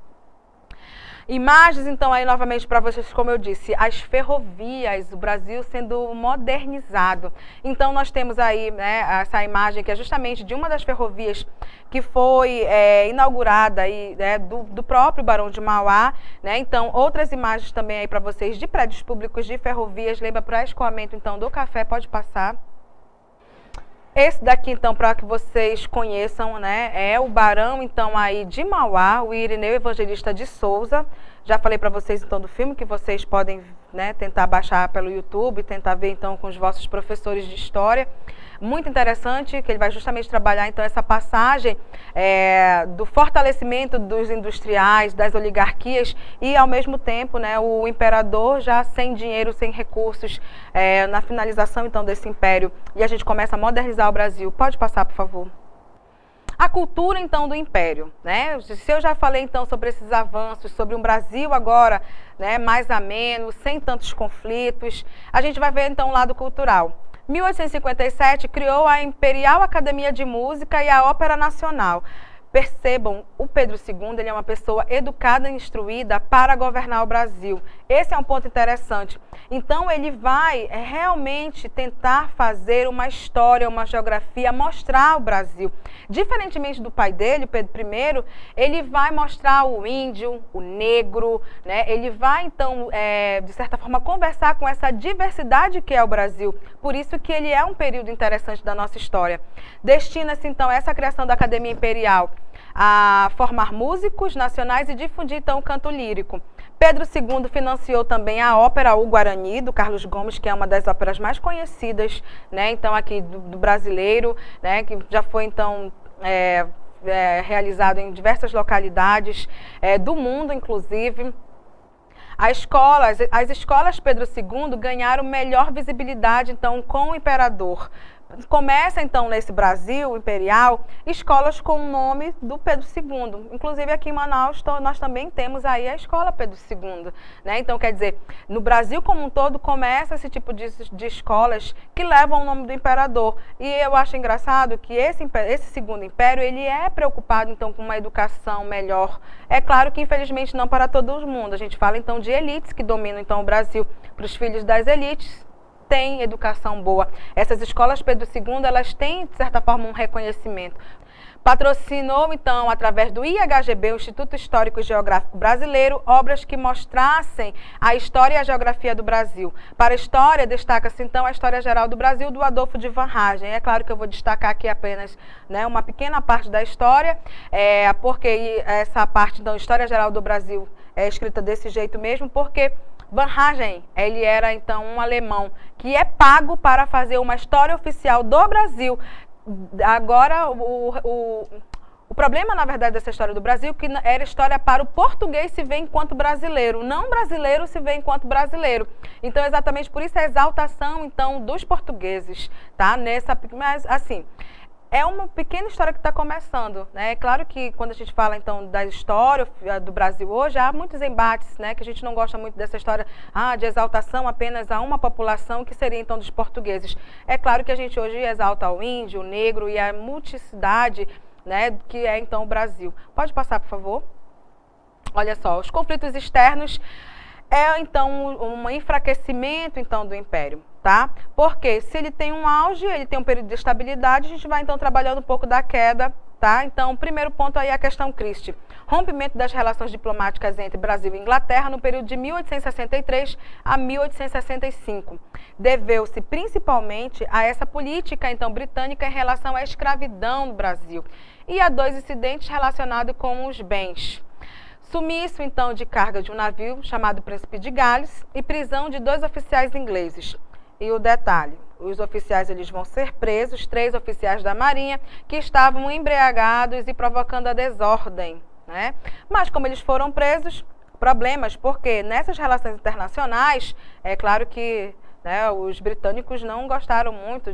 Imagens, então, aí novamente para vocês, como eu disse, as ferrovias, o Brasil sendo modernizado. Então, nós temos aí, né, essa imagem que é justamente de uma das ferrovias que foi inaugurada aí, né, do próprio Barão de Mauá, né? Então, outras imagens também aí para vocês de prédios públicos, de ferrovias, lembra para escoamento, então, do café, pode passar. Esse daqui, então, para que vocês conheçam, né, é o Barão, então, aí de Mauá, o Irineu Evangelista de Souza. Já falei para vocês, então, do filme que vocês podem, né, tentar baixar pelo YouTube, tentar ver, então, com os vossos professores de história. Muito interessante, que ele vai justamente trabalhar, então, essa passagem do fortalecimento dos industriais, das oligarquias e, ao mesmo tempo, né, o imperador já sem dinheiro, sem recursos, na finalização, então, desse império. E a gente começa a modernizar o Brasil. Pode passar, por favor. A cultura, então, do Império, né? Se eu já falei, então, sobre esses avanços, sobre um Brasil agora, né, mais ameno, sem tantos conflitos, a gente vai ver, então, o lado cultural. 1857 criou a Imperial Academia de Música e a Ópera Nacional. Percebam, o Pedro II ele é uma pessoa educada e instruída para governar o Brasil. Esse é um ponto interessante. Então, ele vai realmente tentar fazer uma história, uma geografia, mostrar o Brasil. Diferentemente do pai dele, Pedro I, ele vai mostrar o índio, o negro, né? Ele vai, então, de certa forma, conversar com essa diversidade que é o Brasil. Por isso que ele é um período interessante da nossa história. Destina-se, então, essa criação da Academia Imperial a formar músicos nacionais e difundir, então, o canto lírico. Pedro II financiou também a ópera O Guarani, do Carlos Gomes, que é uma das óperas mais conhecidas, né, então, aqui do brasileiro, né, que já foi, então, realizado em diversas localidades do mundo, inclusive. As escolas Pedro II ganharam melhor visibilidade, então, com o imperador. Começa, então, nesse Brasil imperial, escolas com o nome do Pedro II. Inclusive, aqui em Manaus, nós também temos aí a escola Pedro II. Né? Então, quer dizer, no Brasil como um todo, começa esse tipo de escolas que levam o nome do imperador. E eu acho engraçado que esse segundo império, ele é preocupado, então, com uma educação melhor. É claro que, infelizmente, não para todo mundo. A gente fala, então, de elites que dominam, então, o Brasil. Para os filhos das elites, tem educação boa. Essas escolas Pedro II, elas têm, de certa forma, um reconhecimento. Patrocinou, então, através do IHGB, o Instituto Histórico e Geográfico Brasileiro, obras que mostrassem a história e a geografia do Brasil. Para a história, destaca-se, então, a História Geral do Brasil, do Adolfo de Varragem. É claro que eu vou destacar aqui apenas, né, uma pequena parte da história, porque essa parte, então, História Geral do Brasil é escrita desse jeito mesmo, porque Varragem, ele era, então, um alemão que é pago para fazer uma história oficial do Brasil. Agora, o problema, na verdade, dessa história do Brasil, que era história para o português se ver enquanto brasileiro, não brasileiro se ver enquanto brasileiro. Então, exatamente por isso a exaltação, então, dos portugueses, tá? Mas, assim, é uma pequena história que está começando, né? É claro que quando a gente fala, então, da história do Brasil hoje, há muitos embates, né? Que a gente não gosta muito dessa história de exaltação apenas a uma população, que seria, então, dos portugueses. É claro que a gente hoje exalta o índio, o negro e a multiplicidade, né? Que é, então, o Brasil. Pode passar, por favor? Olha só, os conflitos externos então, um enfraquecimento, então, do Império. tá? Porque se ele tem um auge, ele tem um período de estabilidade, a gente vai então trabalhando um pouco da queda, tá? Então, o primeiro ponto aí é a questão Christie. Rompimento das relações diplomáticas entre Brasil e Inglaterra no período de 1863 a 1865. Deveu-se principalmente a essa política, então, britânica em relação à escravidão no Brasil e a 2 incidentes relacionados com os bens. Sumiço, então, de carga de um navio chamado Príncipe de Gales e prisão de 2 oficiais ingleses. E o detalhe, os oficiais eles vão ser presos, 3 oficiais da Marinha, que estavam embriagados e provocando a desordem, né? Mas como eles foram presos, problemas, porque nessas relações internacionais, é claro que, né, os britânicos não gostaram muito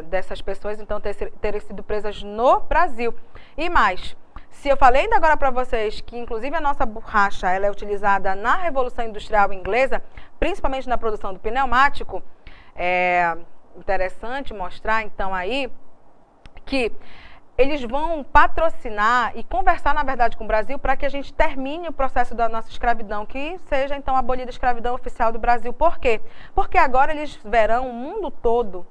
dessas pessoas, então, terem sido presas no Brasil. E mais, se eu falei ainda agora para vocês que, inclusive, a nossa borracha ela é utilizada na Revolução Industrial Inglesa, principalmente na produção do pneumático, é interessante mostrar, então, aí, que eles vão patrocinar e conversar, na verdade, com o Brasil para que a gente termine o processo da nossa escravidão, que seja, então, abolida a escravidão oficial do Brasil. Por quê? Porque agora eles verão o mundo todo,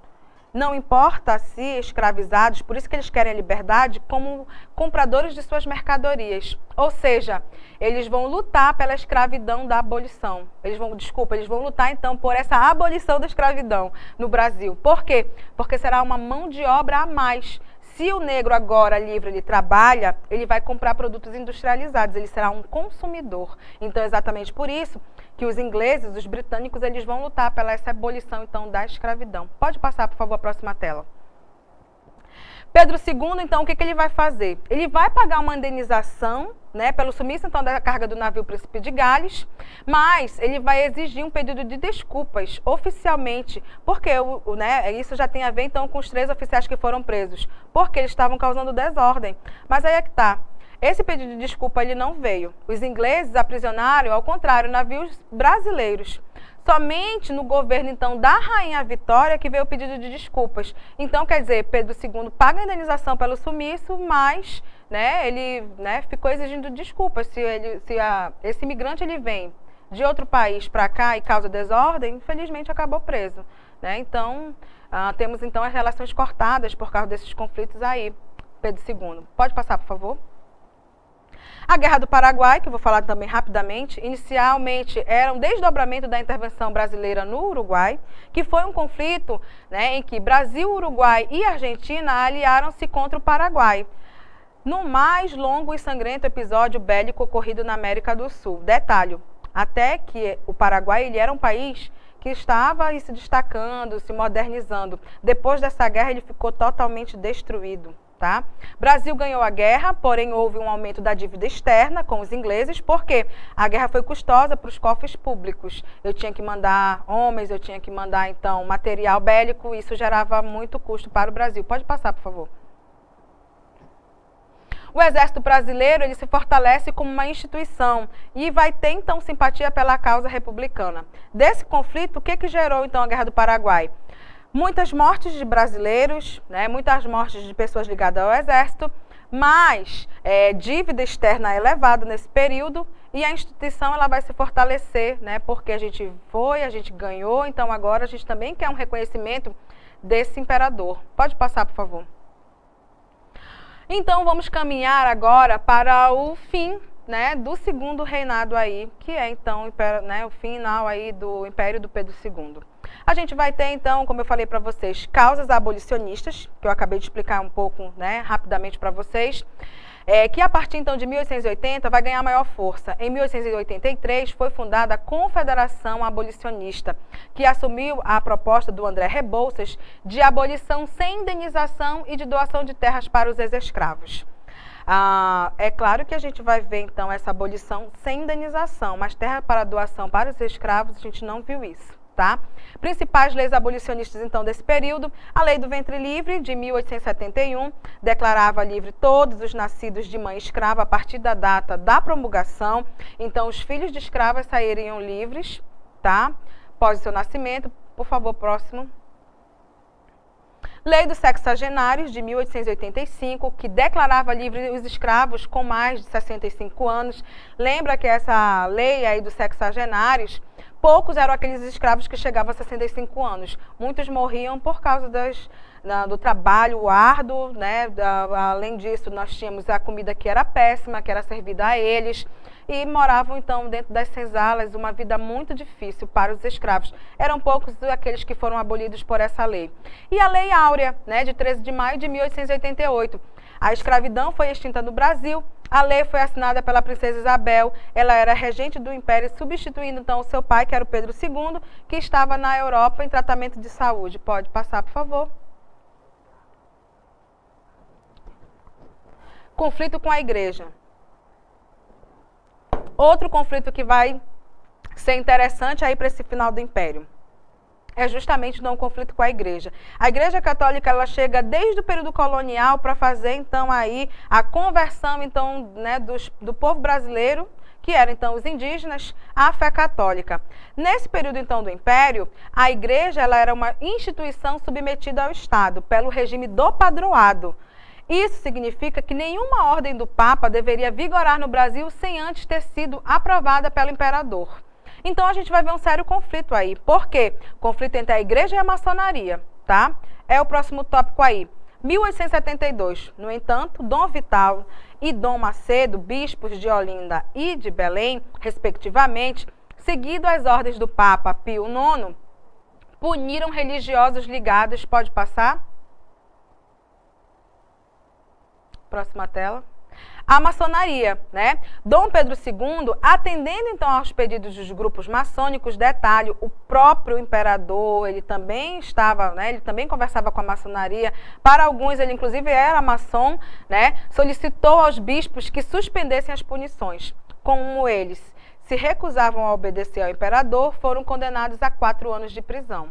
não importa se escravizados, por isso que eles querem a liberdade, como compradores de suas mercadorias. Ou seja, eles vão lutar pela escravidão da abolição. Eles vão lutar então por essa abolição da escravidão no Brasil. Por quê? Porque será uma mão de obra a mais. Se o negro agora livre ele trabalha, ele vai comprar produtos industrializados, ele será um consumidor. Então, exatamente por isso que os ingleses, os britânicos, eles vão lutar pela essa abolição, então, da escravidão. Pode passar, por favor, a próxima tela. Pedro II, então, o que ele vai fazer? Ele vai pagar uma indenização, né, pelo sumiço, então, da carga do navio Príncipe de Gales, mas ele vai exigir um pedido de desculpas oficialmente, porque né, isso já tem a ver, então, com os 3 oficiais que foram presos, porque eles estavam causando desordem. Mas aí é que tá. Esse pedido de desculpa ele não veio. Os ingleses aprisionaram, ao contrário, navios brasileiros. Somente no governo, então, da Rainha Vitória que veio o pedido de desculpas. Então, quer dizer, Pedro II paga a indenização pelo sumiço, mas, né, ele, né, ficou exigindo desculpas. Esse imigrante ele vem de outro país para cá e causa desordem, infelizmente acabou preso, né? Então, temos então as relações cortadas por causa desses conflitos aí, Pedro II. Pode passar, por favor? A Guerra do Paraguai, que eu vou falar também rapidamente, inicialmente era um desdobramento da intervenção brasileira no Uruguai, que foi um conflito, né, em que Brasil, Uruguai e Argentina aliaram-se contra o Paraguai, no mais longo e sangrento episódio bélico ocorrido na América do Sul. Detalhe, até que o Paraguai ele era um país que estava aí se destacando, se modernizando. Depois dessa guerra ele ficou totalmente destruído. Tá? Brasil ganhou a guerra, porém houve um aumento da dívida externa com os ingleses, porque a guerra foi custosa para os cofres públicos. Eu tinha que mandar homens, eu tinha que mandar então material bélico, isso gerava muito custo para o Brasil. Pode passar, por favor. O Exército Brasileiro ele se fortalece como uma instituição e vai ter então simpatia pela causa republicana. Desse conflito, o que gerou então a Guerra do Paraguai? Muitas mortes de brasileiros, né, muitas mortes de pessoas ligadas ao Exército, mas dívida externa elevada nesse período e a instituição ela vai se fortalecer, né, porque a gente ganhou, então agora a gente também quer um reconhecimento desse imperador. Pode passar, por favor. Então vamos caminhar agora para o fim, né, do segundo reinado aí, que é então né, o final aí do Império do Pedro II. A gente vai ter, então, como eu falei para vocês, causas abolicionistas, que eu acabei de explicar um pouco, né, rapidamente para vocês, que a partir, então, de 1880 vai ganhar maior força. Em 1883 foi fundada a Confederação Abolicionista, que assumiu a proposta do André Rebouças de abolição sem indenização e de doação de terras para os ex-escravos. É claro que a gente vai ver, então, essa abolição sem indenização, mas terra para doação para os escravos, a gente não viu isso. Tá? Principais leis abolicionistas, então, desse período, a Lei do Ventre Livre, de 1871, declarava livre todos os nascidos de mãe escrava a partir da data da promulgação. Então, os filhos de escravas sairiam livres, tá? Após o seu nascimento. Por favor, próximo. Lei dos Sexagenários, de 1885, que declarava livre os escravos com mais de 65 anos. Lembra que essa lei aí dos sexagenários poucos eram aqueles escravos que chegavam a 65 anos. Muitos morriam por causa do trabalho árduo, né? Além disso, nós tínhamos a comida que era péssima, que era servida a eles, e moravam, então, dentro das senzalas, uma vida muito difícil para os escravos. Eram poucos aqueles que foram abolidos por essa lei. E a Lei Áurea, né, de 13 de maio de 1888. A escravidão foi extinta no Brasil. A lei foi assinada pela princesa Isabel, ela era regente do Império, substituindo então o seu pai, que era o Pedro II, que estava na Europa em tratamento de saúde. Pode passar, por favor. Conflito com a igreja. Outro conflito que vai ser interessante aí para esse final do Império é justamente um conflito com a igreja. A igreja católica, ela chega desde o período colonial para fazer então aí a conversão então, né, do povo brasileiro, que eram então os indígenas, à fé católica. Nesse período então do Império, a igreja ela era uma instituição submetida ao Estado pelo regime do padroado. Isso significa que nenhuma ordem do Papa deveria vigorar no Brasil sem antes ter sido aprovada pelo imperador. Então a gente vai ver um sério conflito aí. Por quê? Conflito entre a igreja e a maçonaria, tá? É o próximo tópico aí. 1872. No entanto, Dom Vital e Dom Macedo, bispos de Olinda e de Belém, respectivamente, seguindo as ordens do Papa Pio IX, puniram religiosos ligados. Pode passar? Próxima tela. A maçonaria, né? Dom Pedro II, atendendo então aos pedidos dos grupos maçônicos, detalhe, o próprio imperador, ele também estava, né? Ele também conversava com a maçonaria. Para alguns, ele inclusive era maçom, né? Solicitou aos bispos que suspendessem as punições. Como eles se recusavam a obedecer ao imperador, foram condenados a 4 anos de prisão.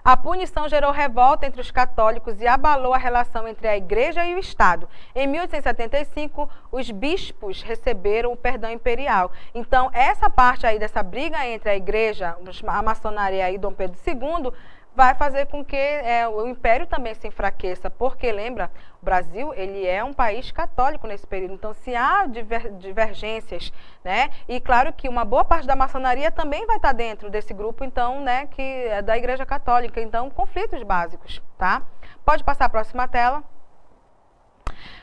A punição gerou revolta entre os católicos e abalou a relação entre a igreja e o Estado. Em 1875, os bispos receberam o perdão imperial. Então, essa parte aí dessa briga entre a igreja, a maçonaria e Dom Pedro II, vai fazer com que o Império também se enfraqueça, porque, lembra, o Brasil ele é um país católico nesse período, então se há divergências, né, e claro que uma boa parte da maçonaria também vai estar dentro desse grupo, então, né, que é da Igreja Católica, então, conflitos básicos, tá? Pode passar a próxima tela.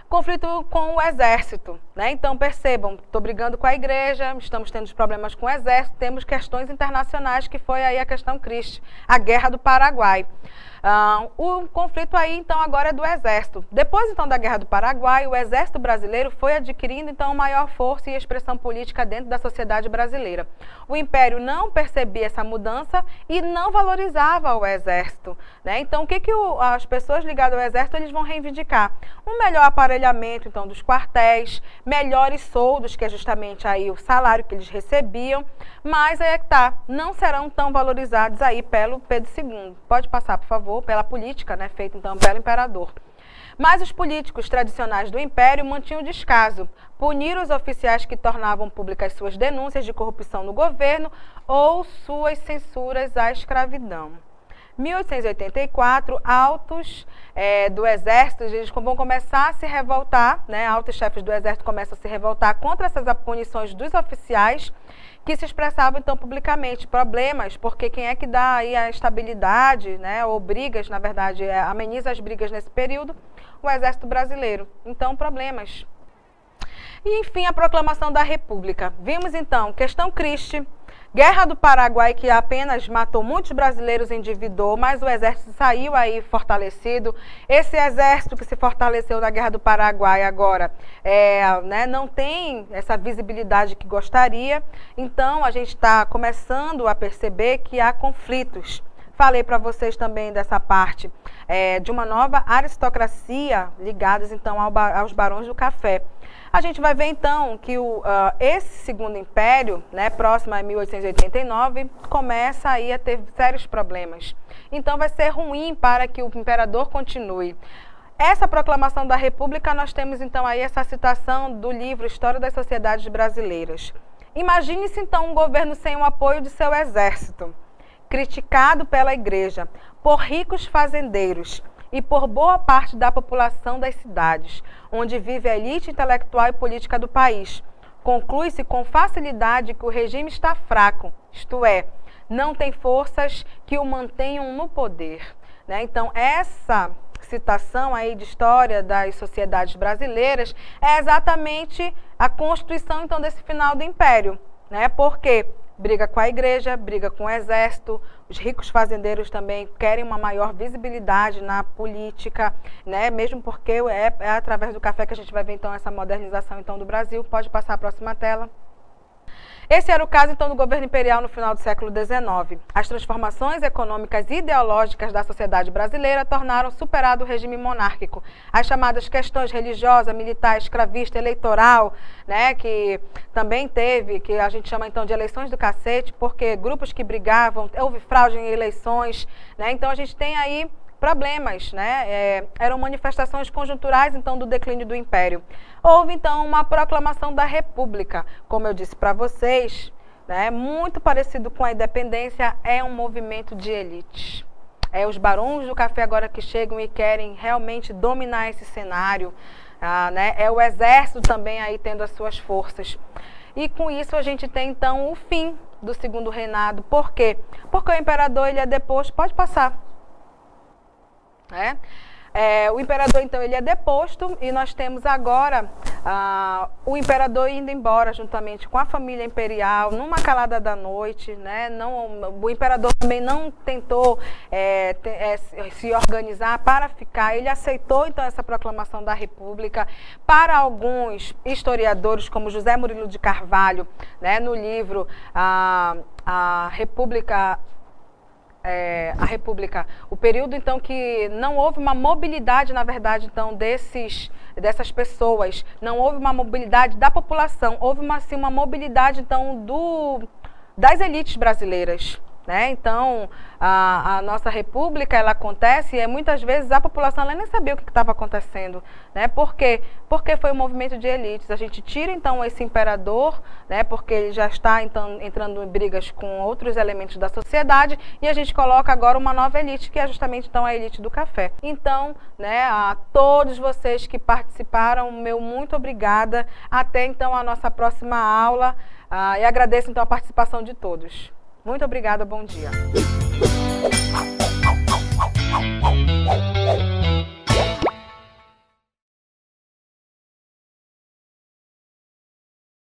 Conflito com o exército, né? Então percebam, estou brigando com a igreja, estamos tendo problemas com o exército, temos questões internacionais, que foi aí a questão Christie, a Guerra do Paraguai. O conflito aí, então, agora é do exército. Depois, então, da Guerra do Paraguai, o exército brasileiro foi adquirindo, então, maior força e expressão política dentro da sociedade brasileira. O Império não percebia essa mudança e não valorizava o exército, né? Então, o que as pessoas ligadas ao exército, eles vão reivindicar? Um melhor aparelhamento, então, dos quartéis, melhores soldos, que é justamente aí o salário que eles recebiam, mas aí é que tá, não serão tão valorizados aí pelo Pedro II. Pode passar, por favor, pela política, né, feita então pelo imperador. Mas os políticos tradicionais do Império mantinham o descaso, puniram os oficiais que tornavam públicas suas denúncias de corrupção no governo ou suas censuras à escravidão. 1884, altos do exército, eles vão começar a se revoltar, né, altos chefes do exército começam a se revoltar contra essas punições dos oficiais, que se expressavam então publicamente. Problemas, porque quem é que dá aí a estabilidade, né, ou brigas, na verdade, ameniza as brigas nesse período? O exército brasileiro. Então, problemas. E, enfim, a proclamação da República. Vimos então, questão Christie, Guerra do Paraguai, que apenas matou muitos brasileiros, endividou, mas o exército saiu aí fortalecido. Esse exército que se fortaleceu na Guerra do Paraguai agora né, não tem essa visibilidade que gostaria. Então, a gente está começando a perceber que há conflitos. Falei para vocês também dessa parte de uma nova aristocracia ligadas então aos barões do café. A gente vai ver então que esse segundo império, né, próximo a 1889, começa aí a ter sérios problemas. Então vai ser ruim para que o imperador continue. Essa proclamação da República, nós temos então aí essa citação do livro História das Sociedades Brasileiras. Imagine-se então um governo sem o apoio de seu exército, criticado pela igreja, por ricos fazendeiros e por boa parte da população das cidades, onde vive a elite intelectual e política do país. conclui-se com facilidade que o regime está fraco, isto é, não tem forças que o mantenham no poder, né? Então, essa citação aí de história das sociedades brasileiras é exatamente a constituição, então, desse final do Império, né? Porque briga com a igreja, briga com o exército, os ricos fazendeiros também querem uma maior visibilidade na política, né? Mesmo porque é através do café que a gente vai ver, então, essa modernização, então, do Brasil. Pode passar a próxima tela. Esse era o caso, então, do governo imperial no final do século XIX. As transformações econômicas e ideológicas da sociedade brasileira tornaram superado o regime monárquico. As chamadas questões religiosa, militar, escravista, eleitoral, né, que também teve, que a gente chama, então, de eleições do cacete, porque grupos que brigavam, houve fraude em eleições, né? Então, a gente tem aí problemas, né? Eram manifestações conjunturais, então, do declínio do Império. Houve, então, uma proclamação da República. Como eu disse para vocês, né, muito parecido com a independência, é um movimento de elite. É os barões do café agora que chegam e querem realmente dominar esse cenário, né? É o exército também aí tendo as suas forças. E com isso a gente tem, então, o fim do segundo reinado. Por quê? Porque o imperador, ele é deposto. Pode passar. O imperador, então, ele é deposto e nós temos agora o imperador indo embora juntamente com a família imperial numa calada da noite, né? O imperador também não tentou se organizar para ficar, ele aceitou, então, essa proclamação da República. Para alguns historiadores, como José Murilo de Carvalho, né, no livro A República, o período, então, que não houve uma mobilidade, na verdade, então, dessas pessoas, não houve uma mobilidade da população, houve sim, uma mobilidade, então, das elites brasileiras, né? Então, a nossa república, ela acontece e muitas vezes a população ela nem sabia o que estava acontecendo, né? Por quê? Porque foi um movimento de elites. A gente tira, então, esse imperador, né? Porque ele já está, então, entrando em brigas com outros elementos da sociedade e a gente coloca agora uma nova elite, que é justamente, então, a elite do café. Então, né, a todos vocês que participaram, meu muito obrigada. Até, então, a nossa próxima aula e agradeço, então, a participação de todos. Muito obrigada, bom dia.